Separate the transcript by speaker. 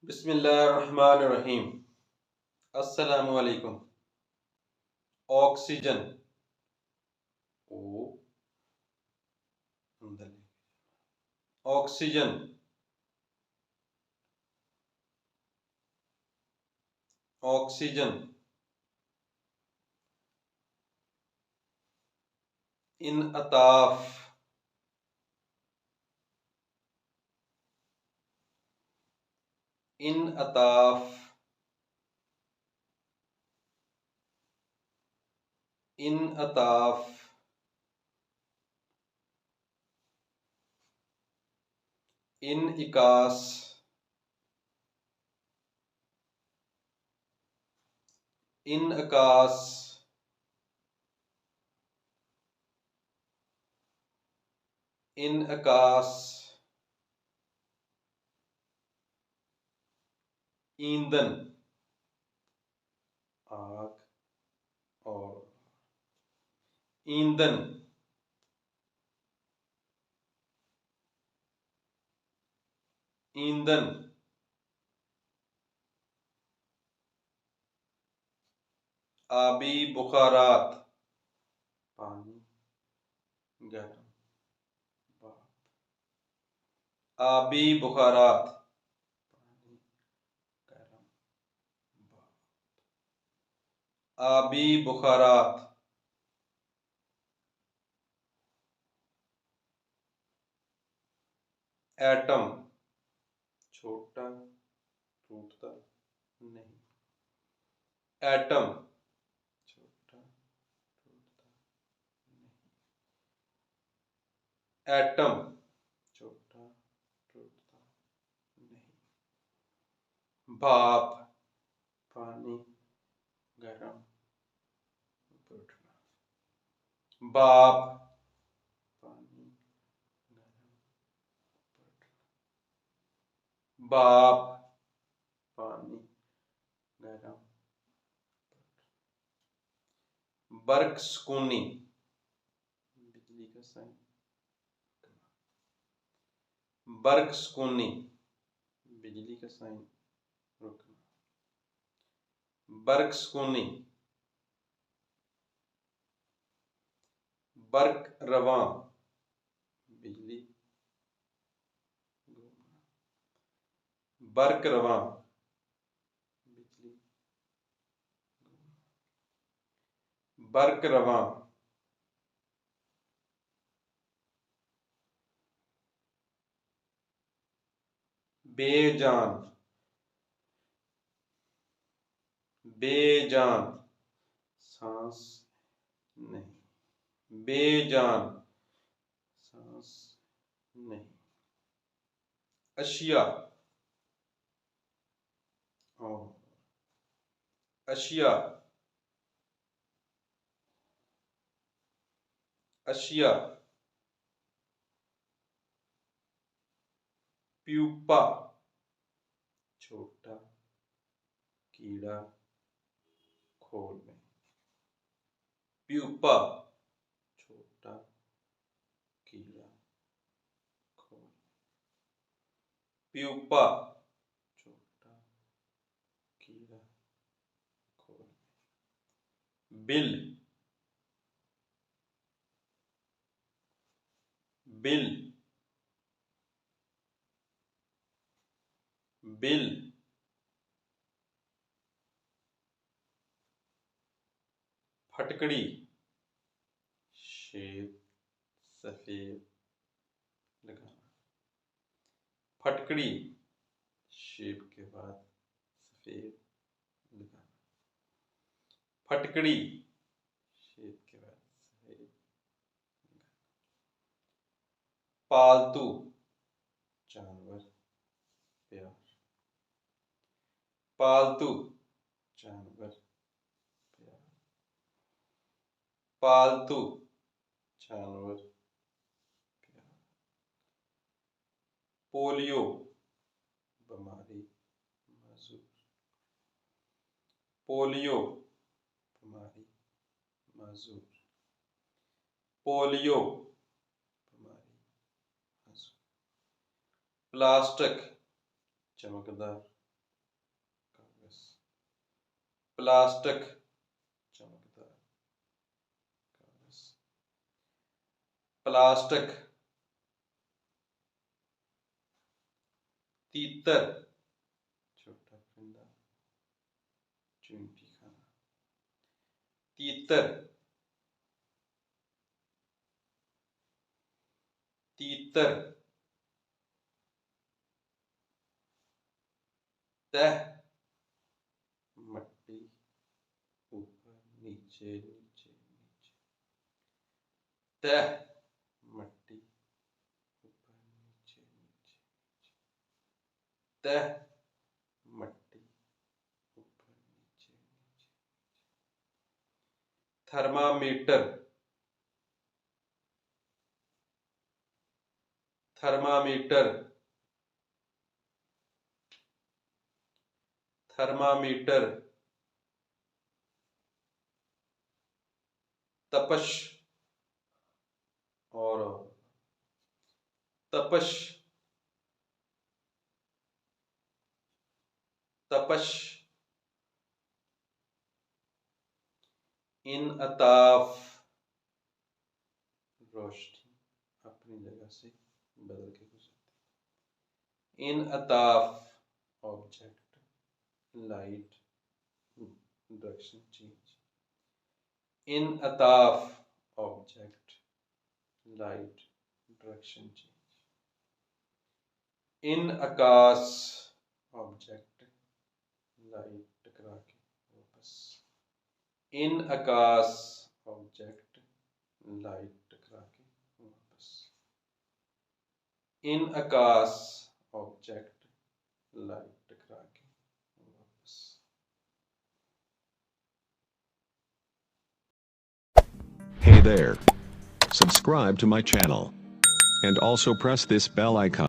Speaker 1: बिस्मिल्लाहिर्रहमानिर्रहीम। अस्सलामु अलैकुम। ऑक्सीजन ओ ऑक्सीजन ऑक्सीजन इनअताफ इनअताफ इनअताफ इनइकास इनअकास इनअकास ईंधन आग और ईंधन ईंधन आबी बुखारात पानी गर्म भाप आबी बुखारात पानी गर्म भाप आबी बुखारात एटम छोटा टूटता नहीं एटम छोटा टूटता नहीं एटम छोटा टूटता नहीं भाप पानी गरम उठना भाप पानी गरम उठना भाप पानी गरम बर्क सुकूनी बिजली का साइन बर्क सुकूनी बिजली का साइन रुकना बर्क सुकूनी बर्क रवां बिजली घूमना बर्क रवां बिजली घूमना बर्क रवां बेजान बेजान सांस नहीं बेजान सांस नहीं अशिया और अशिया अशिया प्यूपा छोटा कीड़ा खोल में प्यूपा छोटा कीड़ा खोल प्यूपा छोटा कीड़ा खोल बिल बिल बिल फटकड़ी श्वेत सफेद लगाना फटकड़ी शेप के बाद सफेद लगाना फटकड़ी शेप के बाद सफेद लगाना पालतू जानवर प्यार पालतू जानवर प्यार पालतू जानवर प्यार पोलियो बीमारी माजूर पोलियो बीमारी माजूर पोलियो बीमारी माजूर प्लास्टिक चमकदार प्लास्टिक चमकदार कागज, प्लास्टिक, तीतर छोटा परिंदा चींटी खाना, तीतर, तीतर, तह मट्टी ऊपर नीचे नीचे नीचे, तह मट्टी ऊपर नीचे नीचे नीचे, तह मट्टी ऊपर नीचे नीचे, थर्मामीटर, थर्मामीटर, थर्मामीटर, तपश और तपश, तपश, इनअताफ रोशनी अपनी जगह से बदल के गुजरती, इनअताफ ऑब्जेक्ट लाइट डायरेक्शन चेंज, इनअताफ ऑब्जेक्ट लाइट डायरेक्शन चेंज, इनअकास ऑब्जेक्ट लाइट टकरा के वापस, इनअकास ऑब्जेक्ट लाइट टकरा के वापस, इनअकास ऑब्जेक्ट लाइट टकरा के वापस।
Speaker 2: Hey there. Subscribe to my channel. And also press this bell icon.